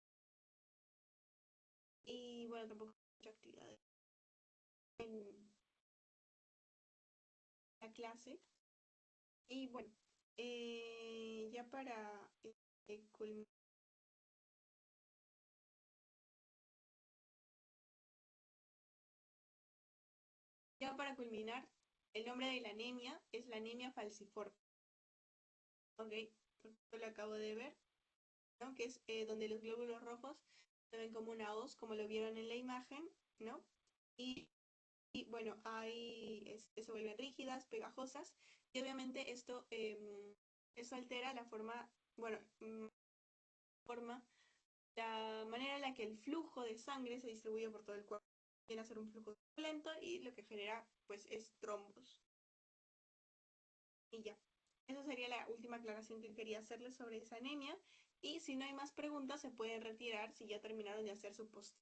A: Y bueno, tampoco mucha actividad en la clase. Y bueno, ya para culminar. Ya para culminar, el nombre de la anemia es la anemia falciforme. Ok, esto lo acabo de ver, ¿no? Que es donde los glóbulos rojos se ven como una hoz, como lo vieron en la imagen, ¿no? Y bueno, se vuelven rígidas, pegajosas, y obviamente eso altera la forma, bueno, la manera en la que el flujo de sangre se distribuye por todo el cuerpo. Viene a ser un flujo lento y lo que genera, pues, es trombos. Y ya. Esa sería la última aclaración que quería hacerles sobre esa anemia. Y si no hay más preguntas, se pueden retirar si ya terminaron de hacer su post.